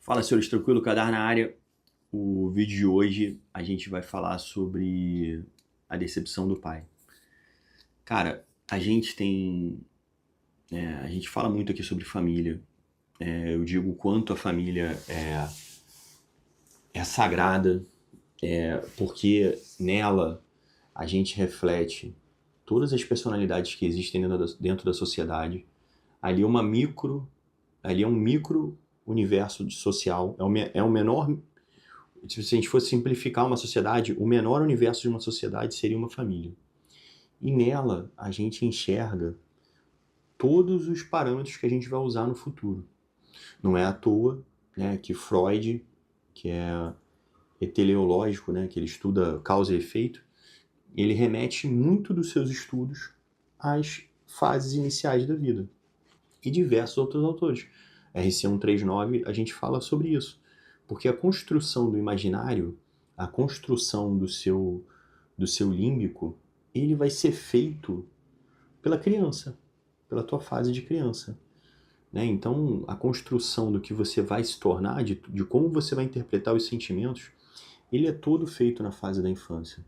Fala, senhores, tranquilo? Cadar na área. O vídeo de hoje a gente vai falar sobre a decepção do pai. Cara, a gente fala muito aqui sobre família. Eu digo o quanto a família é sagrada, porque nela a gente reflete todas as personalidades que existem dentro da sociedade. Ali é uma micro, ali é um micro universo social, é o menor. Se a gente fosse simplificar uma sociedade, o menor universo de uma sociedade seria uma família. E nela a gente enxerga todos os parâmetros que a gente vai usar no futuro. Não é à toa, né, que Freud, que é teleológico, né, que ele estuda causa e efeito, ele remete muito dos seus estudos às fases iniciais da vida. E diversos outros autores. RC139, a gente fala sobre isso. Porque a construção do imaginário, a construção do seu límbico, ele vai ser feito pela criança, pela tua fase de criança. Né? Então, a construção do que você vai se tornar, de como você vai interpretar os sentimentos, ele é todo feito na fase da infância.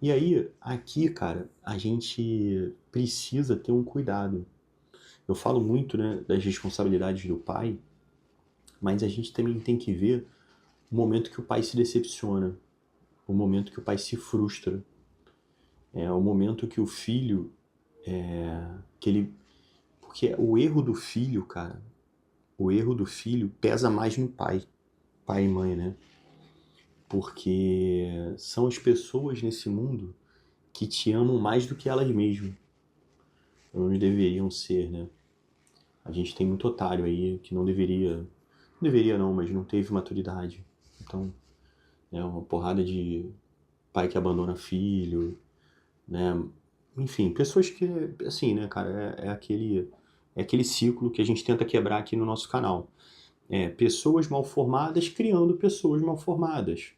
E aí, aqui, cara, a gente precisa ter um cuidado. Eu falo muito, né, das responsabilidades do pai, mas a gente também tem que ver o momento que o pai se decepciona, o momento que o pai se frustra, o momento que o filho, que ele, porque o erro do filho, cara, o erro do filho pesa mais no pai e mãe, né? Porque são as pessoas nesse mundo que te amam mais do que elas mesmas. Ou não deveriam ser, né? A gente tem muito otário aí que não deveria não, mas não teve maturidade. Então, uma porrada de pai que abandona filho, né? Enfim, pessoas que, assim, né, cara, é aquele ciclo que a gente tenta quebrar aqui no nosso canal. Pessoas mal formadas criando pessoas mal formadas,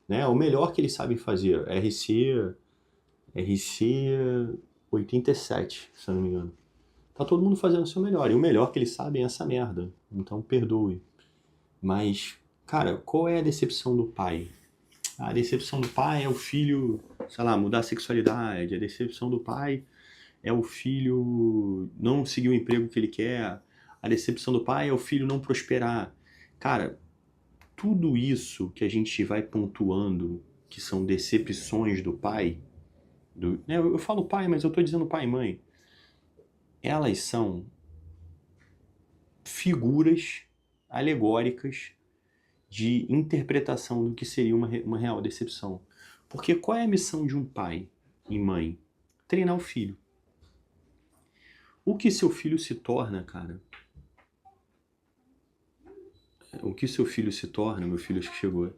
né? O melhor que eles sabem fazer, RC 87, se eu não me engano. Tá todo mundo fazendo o seu melhor, e o melhor que eles sabem é essa merda. Então perdoe. Mas, cara, qual é a decepção do pai? A decepção do pai é o filho, sei lá, mudar a sexualidade. A decepção do pai é o filho não seguir o emprego que ele quer. A decepção do pai é o filho não prosperar. Cara, tudo isso que a gente vai pontuando, que são decepções do pai, eu falo pai, mas eu tô dizendo pai e mãe, elas são figuras alegóricas de interpretação do que seria uma real decepção. Porque qual é a missão de um pai e mãe? Treinar o filho. O que seu filho se torna, cara? O que seu filho se torna, meu filho acho que chegou.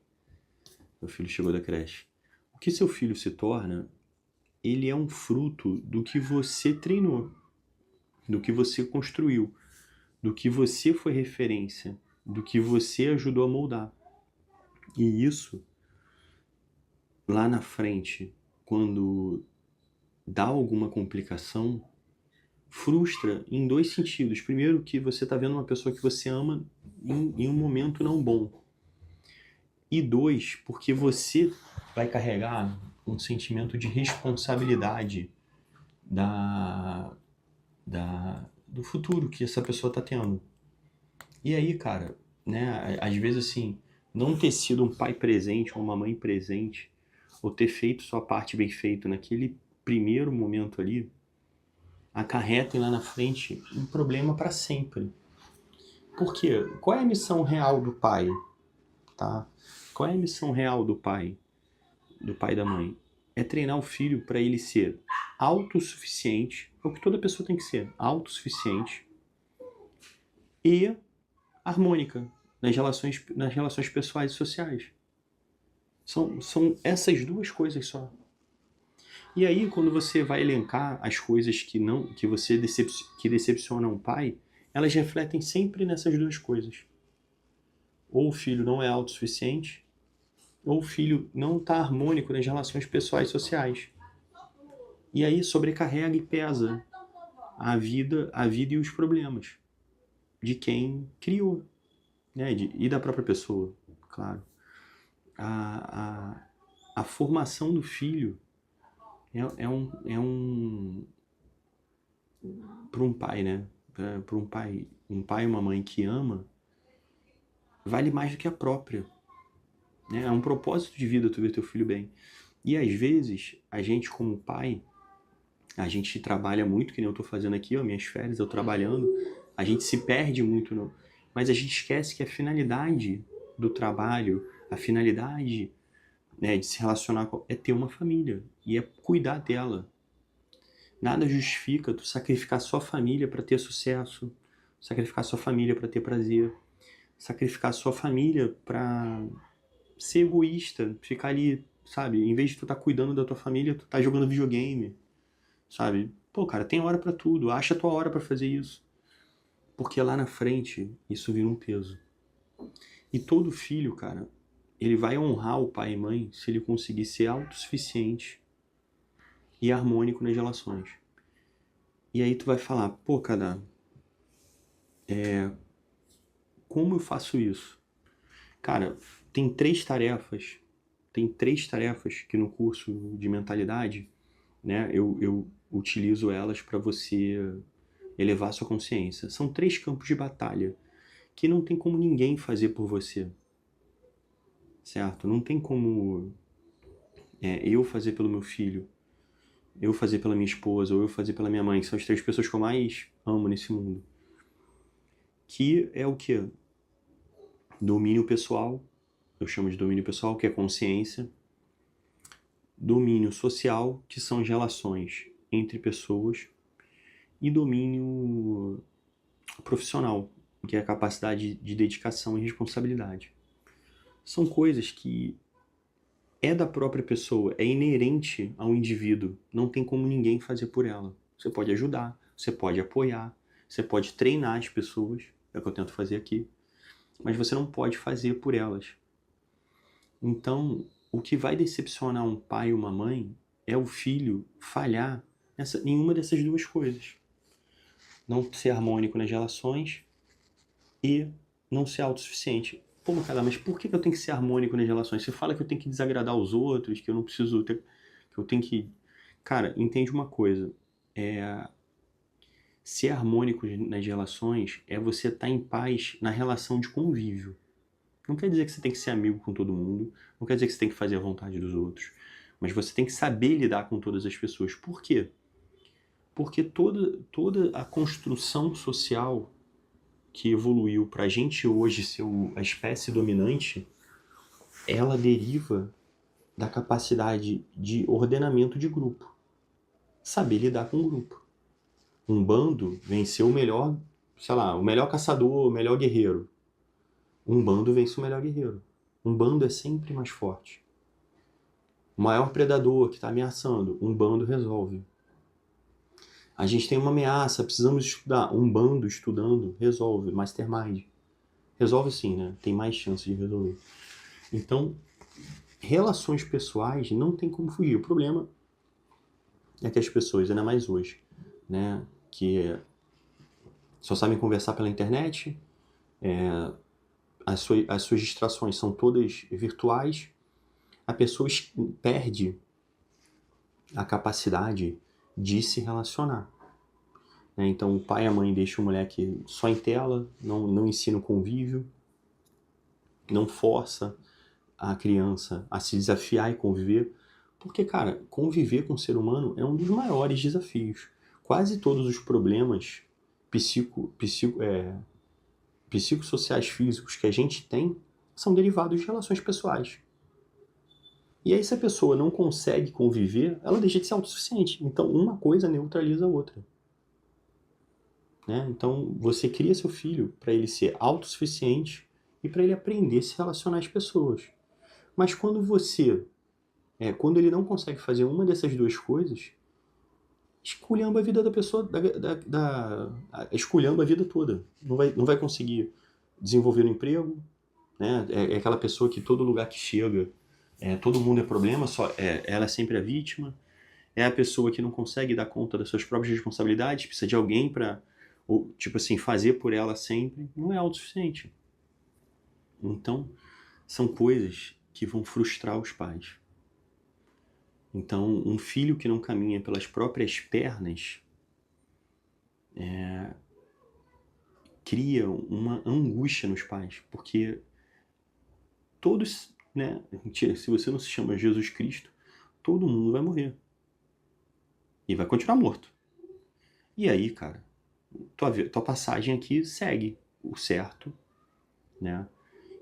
Meu filho chegou da creche. O que seu filho se torna, ele é um fruto do que você treinou, do que você construiu, do que você foi referência, do que você ajudou a moldar. E isso, lá na frente, quando dá alguma complicação, frustra em dois sentidos. Primeiro, que você está vendo uma pessoa que você ama em um momento não bom. E dois, porque você vai carregar um sentimento de responsabilidade da, do futuro que essa pessoa está tendo. E aí, cara, né, às vezes assim, não ter sido um pai presente ou uma mãe presente, ou ter feito sua parte bem feito naquele primeiro momento ali, acarretem lá na frente um problema para sempre. Por quê? Qual é a missão real do pai? Tá? Qual é a missão real do pai e da mãe? É treinar o filho para ele ser autossuficiente, é o que toda pessoa tem que ser, autossuficiente e harmônica nas relações pessoais e sociais. São essas duas coisas só. E aí, quando você vai elencar as coisas que decepcionam o pai, elas refletem sempre nessas duas coisas. Ou o filho não é autossuficiente, ou o filho não está harmônico nas relações pessoais e sociais. E aí sobrecarrega e pesa a vida e os problemas de quem criou. né? E da própria pessoa, claro. A formação do filho para um pai, né? Para um pai e uma mãe que ama, vale mais do que a própria, né? É um propósito de vida tu ver teu filho bem. E às vezes, a gente como pai, a gente trabalha muito, que nem eu tô fazendo aqui, ó, minhas férias, eu trabalhando, a gente se perde muito, mas a gente esquece que a finalidade do trabalho, a finalidade, né, de se relacionar é ter uma família e é cuidar dela. Nada justifica tu sacrificar sua família para ter sucesso, sacrificar sua família para ter prazer, sacrificar sua família para ser egoísta, ficar ali, sabe? Em vez de tu tá cuidando da tua família, tu tá jogando videogame, sabe? Pô, cara, tem hora para tudo, acha a tua hora para fazer isso. Porque lá na frente, isso vira um peso. E todo filho, cara, ele vai honrar o pai e mãe se ele conseguir ser autossuficiente e harmônico nas relações. E aí tu vai falar, pô, cara, como eu faço isso? Cara, tem três tarefas que no curso de mentalidade, né, eu utilizo elas para você elevar sua consciência. São três campos de batalha que não tem como ninguém fazer por você, certo? Não tem como eu fazer pelo meu filho, eu fazer pela minha esposa ou eu fazer pela minha mãe, que são as três pessoas que eu mais amo nesse mundo. Que é o quê? Domínio pessoal, eu chamo de domínio pessoal, que é consciência. Domínio social, que são as relações entre pessoas. E domínio profissional, que é a capacidade de dedicação e responsabilidade. São coisas que é da própria pessoa, é inerente ao indivíduo, não tem como ninguém fazer por ela. Você pode ajudar, você pode apoiar, você pode treinar as pessoas, é o que eu tento fazer aqui, mas você não pode fazer por elas. Então, o que vai decepcionar um pai ou uma mãe é o filho falhar em uma dessas duas coisas. Não ser harmônico nas relações e não ser autossuficiente. Pô, cara, mas por que eu tenho que ser harmônico nas relações? Você fala que eu tenho que desagradar os outros, que eu não preciso ter, que eu tenho que... Cara, entende uma coisa. Ser harmônico nas relações é você estar em paz na relação de convívio. Não quer dizer que você tem que ser amigo com todo mundo, não quer dizer que você tem que fazer a vontade dos outros, mas você tem que saber lidar com todas as pessoas. Por quê? Porque toda a construção social que evoluiu para a gente hoje ser a espécie dominante, ela deriva da capacidade de ordenamento de grupo. Saber lidar com o grupo. Um bando venceu o melhor, sei lá, o melhor caçador, o melhor guerreiro. Um bando vence o melhor guerreiro. Um bando é sempre mais forte. O maior predador que está ameaçando, um bando resolve. A gente tem uma ameaça, precisamos estudar. Um bando estudando resolve. Mastermind. Resolve sim, né? Tem mais chance de resolver. Então, relações pessoais não tem como fugir. O problema é que as pessoas, ainda mais hoje, né? Que só sabem conversar pela internet, as suas distrações são todas virtuais, a pessoa perde a capacidade de se relacionar. Né? Então o pai e a mãe deixam o moleque só em tela, não ensina o convívio, não força a criança a se desafiar e conviver. Porque, cara, conviver com o ser humano é um dos maiores desafios. Quase todos os problemas psicossociais físicos que a gente tem são derivados de relações pessoais. E aí, se a pessoa não consegue conviver, ela deixa de ser autossuficiente. Então, uma coisa neutraliza a outra. Né? Então, você cria seu filho para ele ser autossuficiente e para ele aprender a se relacionar às pessoas. Mas quando ele não consegue fazer uma dessas duas coisas, esculhamba a vida da pessoa, esculhamba a vida toda. Não vai conseguir desenvolver um emprego, né? É aquela pessoa que todo lugar que chega, todo mundo é problema, ela é sempre a vítima. É a pessoa que não consegue dar conta das suas próprias responsabilidades, precisa de alguém para, tipo assim, fazer por ela sempre. Não é autossuficiente. Então, são coisas que vão frustrar os pais. Então, um filho que não caminha pelas próprias pernas cria uma angústia nos pais, porque todos, né? Se você não se chama Jesus Cristo, todo mundo vai morrer. E vai continuar morto. E aí, cara, tua passagem aqui segue o certo, né?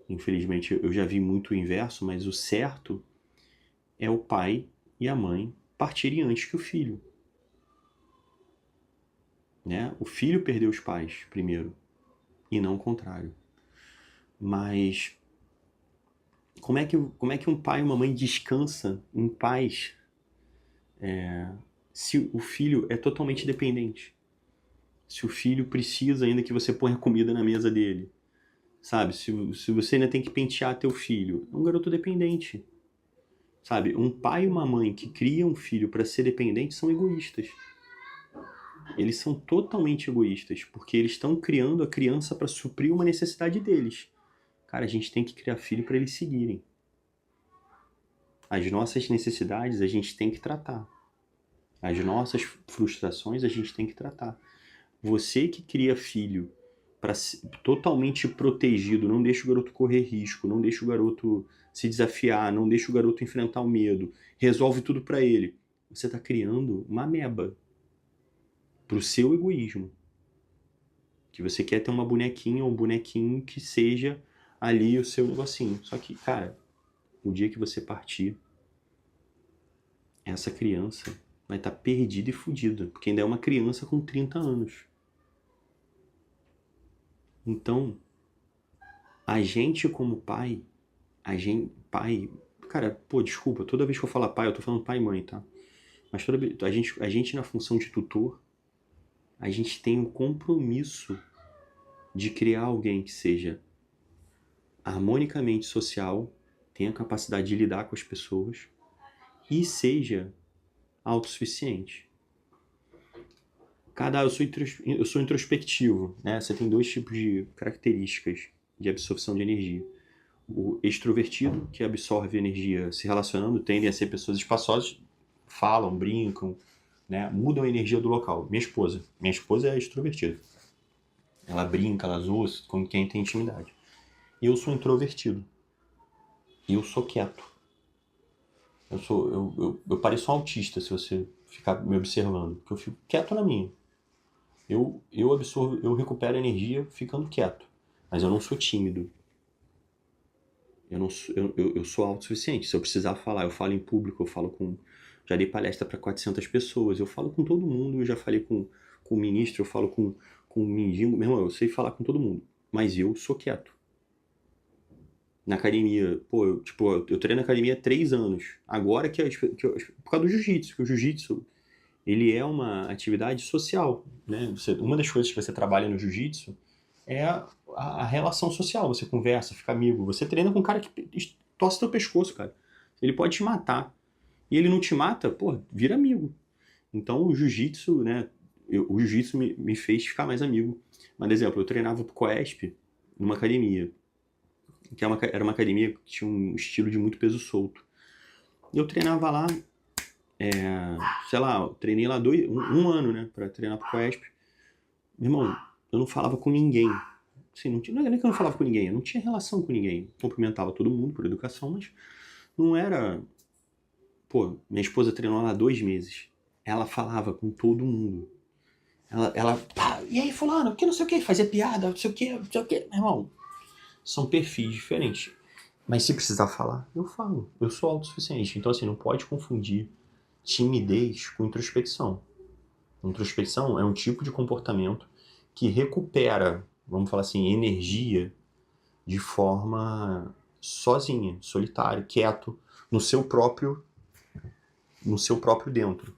Infelizmente, eu já vi muito o inverso, mas o certo é o pai e a mãe partirem antes que o filho. Né? O filho perdeu os pais primeiro, e não o contrário. Mas como é que um pai e uma mãe descansa em paz se o filho é totalmente dependente? Se o filho precisa ainda que você ponha comida na mesa dele, sabe? Se você ainda tem que pentear teu filho, é um garoto dependente, sabe? Um pai e uma mãe que criam um filho para ser dependente são egoístas. Eles são totalmente egoístas, porque eles estão criando a criança para suprir uma necessidade deles. Cara, a gente tem que criar filho para eles seguirem. As nossas necessidades a gente tem que tratar. As nossas frustrações a gente tem que tratar. Você que cria filho para totalmente protegido, não deixa o garoto correr risco, não deixa o garoto se desafiar, não deixa o garoto enfrentar o medo, resolve tudo para ele. Você está criando uma ameba pro seu egoísmo. Que você quer ter uma bonequinha ou um bonequinho que seja ali o seu negocinho. Só que, cara, o dia que você partir, essa criança vai estar perdida e fodida, porque ainda é uma criança com 30 anos. Então, a gente como pai, cara, pô, desculpa, toda vez que eu falar pai, eu tô falando pai e mãe, tá? Mas a gente na função de tutor, a gente tem um compromisso de criar alguém que seja harmonicamente social, tenha capacidade de lidar com as pessoas e seja autossuficiente. Eu sou introspectivo, né? Você tem dois tipos de características de absorção de energia. O extrovertido, que absorve energia se relacionando, tendem a ser pessoas espaçosas, falam, brincam, né? Mudam a energia do local. Minha esposa é extrovertida. Ela brinca, ela zoa com quem tem intimidade. Eu sou introvertido. Eu sou quieto. Eu pareço um autista se você ficar me observando, porque eu fico quieto na minha. Eu recupero energia ficando quieto, mas eu não sou tímido. Eu sou autossuficiente. Se eu precisar falar, eu falo em público, já dei palestra para 400 pessoas, eu falo com todo mundo, eu já falei com o ministro, eu falo com o mendigo, meu irmão, eu sei falar com todo mundo, mas eu sou quieto. Na academia, pô, eu treino na academia há 3 anos. Agora por causa do jiu-jitsu, que o jiu-jitsu, ele é uma atividade social, né? Uma das coisas que você trabalha no jiu-jitsu é a relação social. Você conversa, fica amigo. Você treina com um cara que torce teu pescoço, cara. Ele pode te matar. E ele não te mata, pô, vira amigo. Então o jiu-jitsu, né? O jiu-jitsu me fez ficar mais amigo. Mas, por exemplo, eu treinava pro Coesp numa academia. Era uma academia que tinha um estilo de muito peso solto. E eu treinava lá, sei lá, eu treinei lá um ano, né, pra treinar pro Coesp. Meu irmão, eu não falava com ninguém. Assim, não é nem que eu não falava com ninguém, eu não tinha relação com ninguém. Cumprimentava todo mundo por educação, mas não era... Pô, minha esposa treinou lá 2 meses. Ela falava com todo mundo. Pá, e aí fulano, que não sei o que, fazia piada, não sei o que. Meu irmão, são perfis diferentes. Mas se precisar falar, eu falo. Eu sou autossuficiente. Então, assim, não pode confundir timidez com introspecção. Introspecção é um tipo de comportamento que recupera, vamos falar assim, energia de forma sozinha, solitário, quieto, no seu próprio dentro.